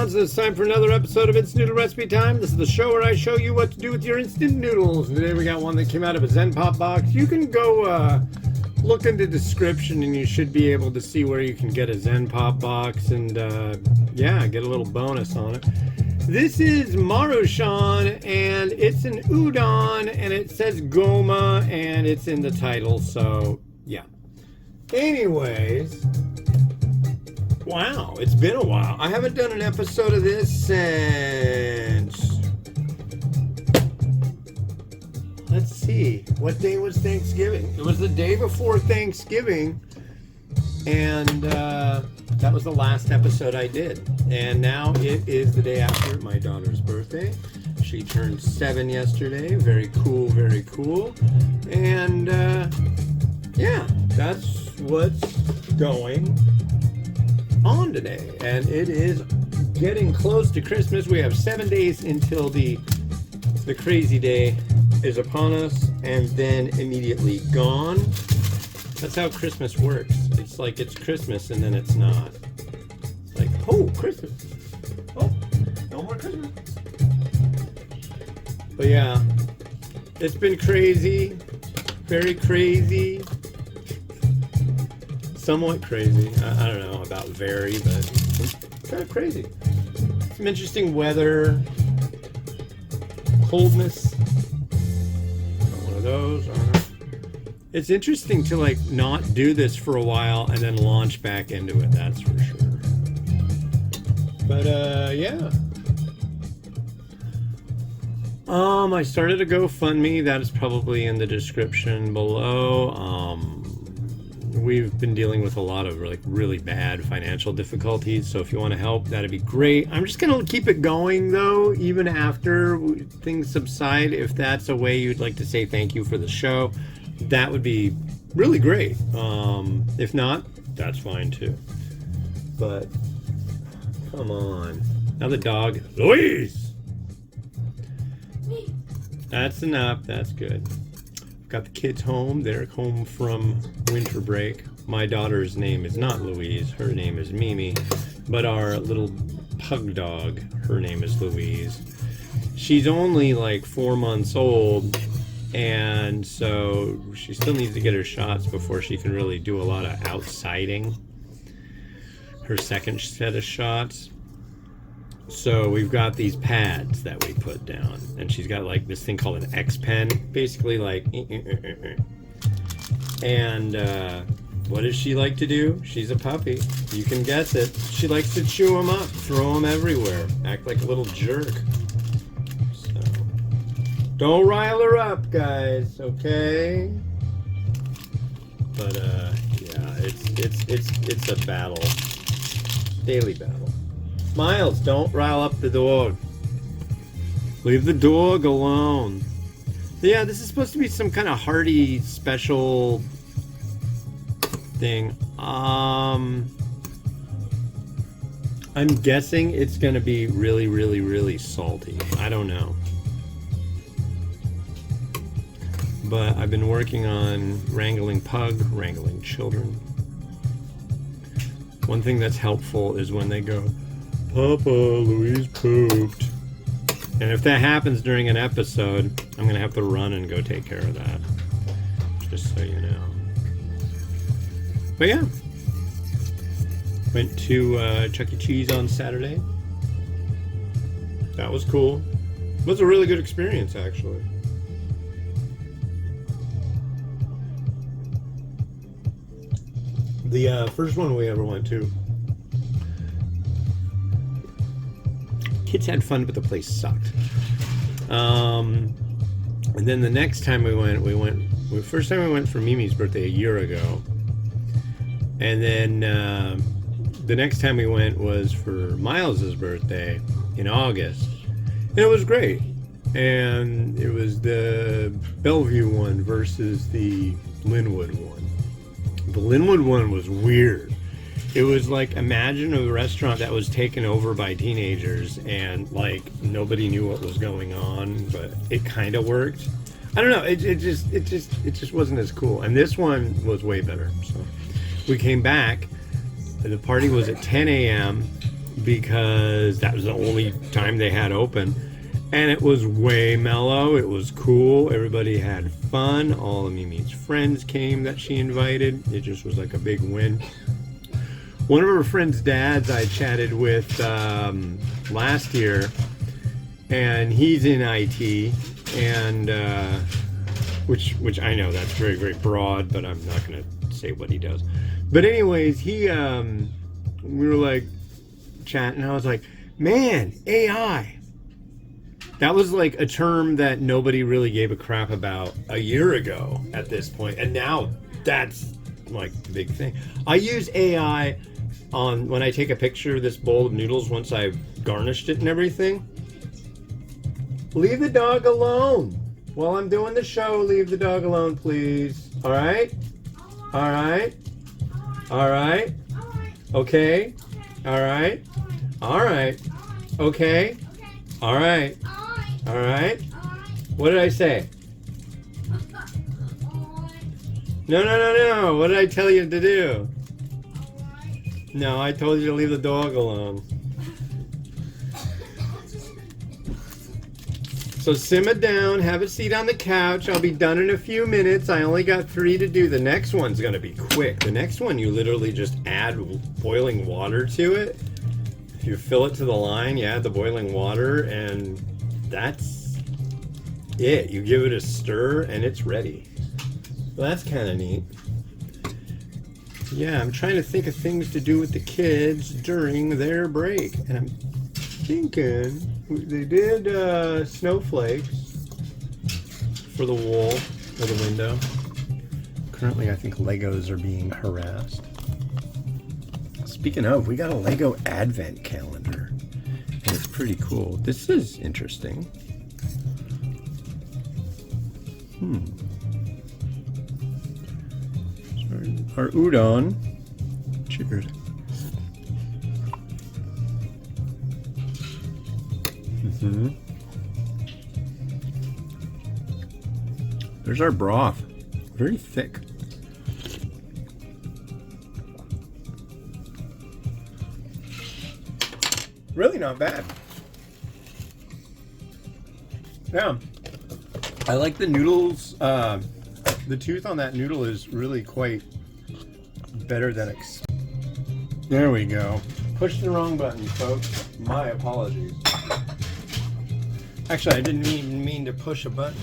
Udons, and it's time for another episode of It's Noodle Recipe Time. This is the show where I show you what to do with your instant noodles. Today we got one that came out of a Zen Pop box. You can go look in the description and you should be able to see where you can get a Zen Pop box and yeah, get a little bonus on it. This is Maruchan, and it's an udon, and it says Goma, and it's in the title, so yeah. Anyways, wow, it's been a while. I haven't done an episode of this since, let's see, what day was Thanksgiving? It was the day before Thanksgiving, and that was the last episode I did. And now it is the day after my daughter's birthday. She turned 7 yesterday. Very cool, very cool. And yeah, that's what's going on today. And it is getting close to Christmas. We have 7 days until the crazy day is upon us, and then immediately gone. That's how Christmas works. It's like it's Christmas and then it's not. It's like, oh, Christmas. Oh, no more Christmas. But yeah, it's been crazy. Very crazy. Somewhat crazy. I don't know about very, but it's kind of crazy. Some interesting weather. Coldness. One of those. It's interesting to like not do this for a while and then launch back into it, that's for sure. But yeah. I started a GoFundMe, that is probably in the description below. We've been dealing with a lot of like really bad financial difficulties, so if you want to help, that'd be great. I'm just gonna keep it going though, even after things subside. If that's a way you'd like to say thank you for the show, that would be really great. If not, that's fine too. But come on. Now the dog, Louise! That's enough, that's good. Got the kids home. They're home from winter break. My daughter's name is not Louise. Her name is Mimi. But our little pug dog, her name is Louise. She's only like 4 months old, and so she still needs to get her shots before she can really do a lot of outsiding. Her second set of shots. So we've got these pads that we put down, and she's got like this thing called an X pen, basically like and what does she like to do? She's a puppy, you can guess it. She likes to chew them up, throw them everywhere, act like a little jerk. So don't rile her up, guys, okay? But yeah, it's a battle, daily battle. Miles, don't rile up the dog. Leave the dog alone. Yeah, this is supposed to be some kind of hearty special thing. I'm guessing it's gonna be really, really, really salty. I don't know. But I've been working on wrangling children. One thing that's helpful is when they go, Papa, Louise pooped. And if that happens during an episode, I'm going to have to run and go take care of that. Just so you know. But yeah. Went to Chuck E. Cheese on Saturday. That was cool. It was a really good experience, actually. The first one we ever went to, kids had fun, but the place sucked. And then the next time we went, first time we went for Mimi's birthday a year ago. And then the next time we went was for Miles's birthday in August. And it was great. And it was the Bellevue one versus the Linwood one. The Linwood one was weird. It was like, imagine a restaurant that was taken over by teenagers and like nobody knew what was going on, but it kind of worked. I don't know. It just wasn't as cool. And this one was way better. So we came back. The party was at 10 a.m. because that was the only time they had open. And it was way mellow. It was cool. Everybody had fun. All of Mimi's friends came that she invited. It just was like a big win. One of her friends' dads I chatted with last year, and he's in IT, and which I know that's very, very broad, but I'm not going to say what he does. But anyways, we were like chatting, and I was like, man, AI. That was like a term that nobody really gave a crap about a year ago at this point, and now that's like the big thing. I use AI on when I take a picture of this bowl of noodles once I've garnished it and everything. Leave the dog alone while I'm doing the show. Leave the dog alone, please. All right? All right? All right? Okay? All right? All right? Okay? All right? All right? What did I say? No. What did I tell you to do? No, I told you to leave the dog alone. So simmer down, have a seat on the couch. I'll be done in a few minutes. I only got 3 to do. The next one's gonna be quick. The next one, you literally just add boiling water to it. You fill it to the line, you add the boiling water, and that's it. You give it a stir, and it's ready. Well, that's kind of neat. Yeah, I'm trying to think of things to do with the kids during their break. And I'm thinking they did snowflakes for the wall or the window. Currently, I think Legos are being harassed. Speaking of, we got a Lego advent calendar. And it's pretty cool. This is interesting. Our udon. Cheers. There's our broth. Very thick. Really not bad. Yeah. I like the noodles. The tooth on that noodle is really quite better than There we go. Pushed the wrong button, folks. My apologies. Actually, I didn't even mean to push a button.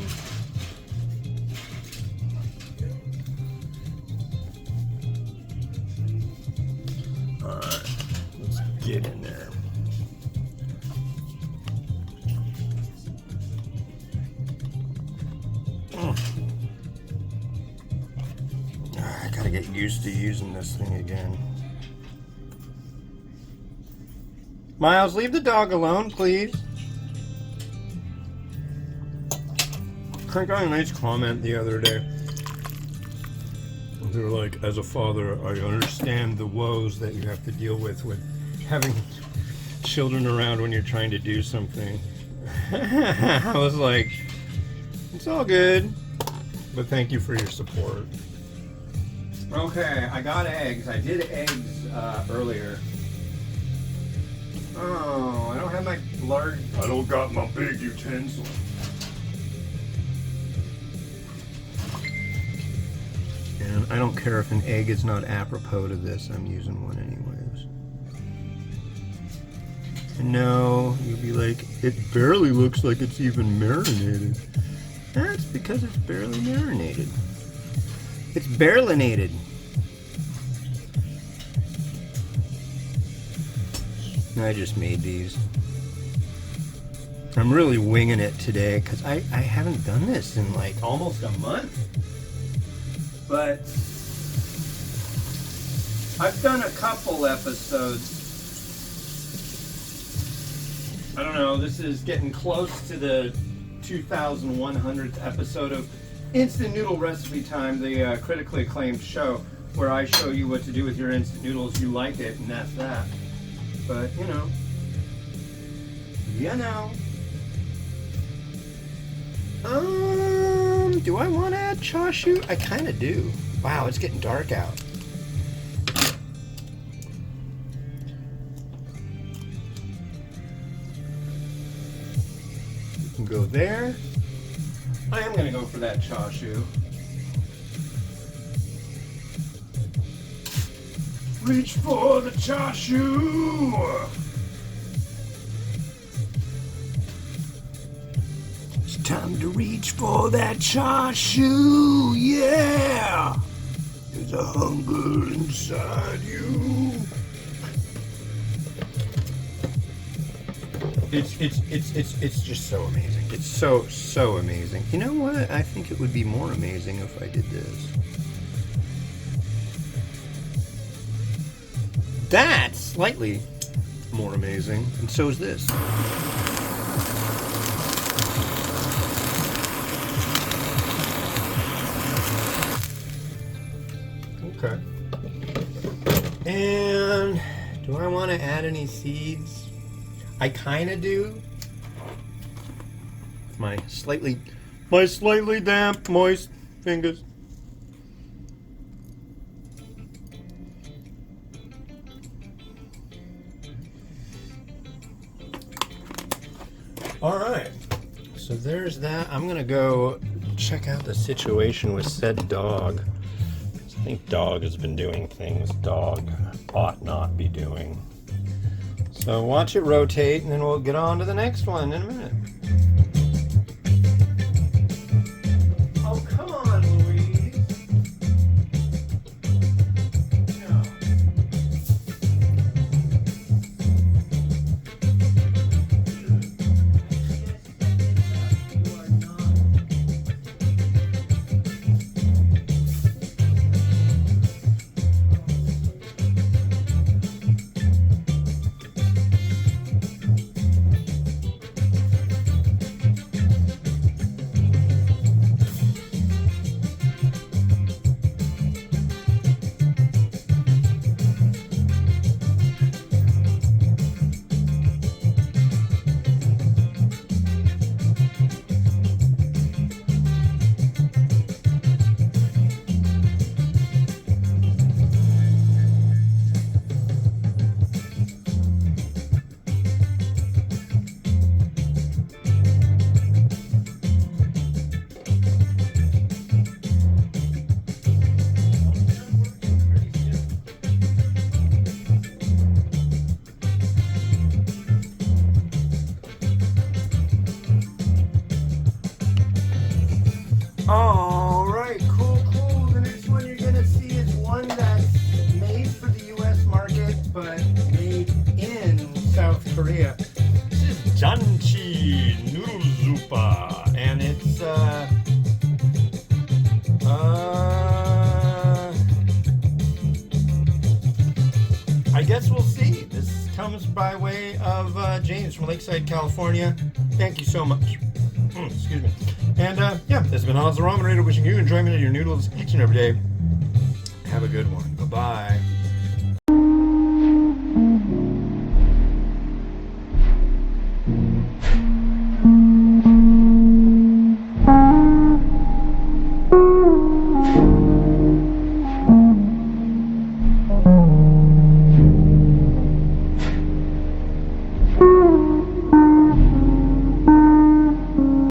Alright, let's get in there. I gotta get used to using this thing again. Miles, leave the dog alone, please. I got a nice comment the other day. They were like, as a father, I understand the woes that you have to deal with having children around when you're trying to do something. I was like, it's all good, but thank you for your support. Okay, I got eggs. I did eggs earlier. Oh, I don't have my large... I don't got my big utensil. And I don't care if an egg is not apropos to this. I'm using one anyways. And no, you'll be like, it barely looks like it's even marinated. That's because it's barely marinated. It's barelinated. I just made these. I'm really winging it today because I haven't done this in like almost a month. But I've done a couple episodes. I don't know, this is getting close to the 2100th episode of Instant Noodle Recipe Time, the critically acclaimed show where I show you what to do with your instant noodles. You like it, and that's that. But, you know. Do I want to add chashu? I kind of do. Wow, it's getting dark out. can go there. I am going to go for that chashu. Reach for the chashu! It's time to reach for that chashu, yeah! There's a hunger inside you. It's just so amazing. It's so amazing. You know what? I think it would be more amazing if I did this. That's slightly more amazing, and so is this. Okay. And do I want to add any seeds? I kind of do. My slightly damp, moist fingers. All right, so there's that. I'm gonna go check out the situation with said dog. I think dog has been doing things dog ought not be doing. So watch it rotate, and then we'll get on to the next one in a minute. Oh, come on, Louise. No. All right, cool. The next one you're gonna see is one that's made for the U.S. market, but made in South Korea. This is janchi noodle zupa, and it's I guess we'll see. This comes by way of James from Lakeside, California. Thank you so much. Excuse me. And yeah, this has been Hans the Ramen Raider, wishing you enjoyment of your noodles each and every day. Have a good one. Bye-bye.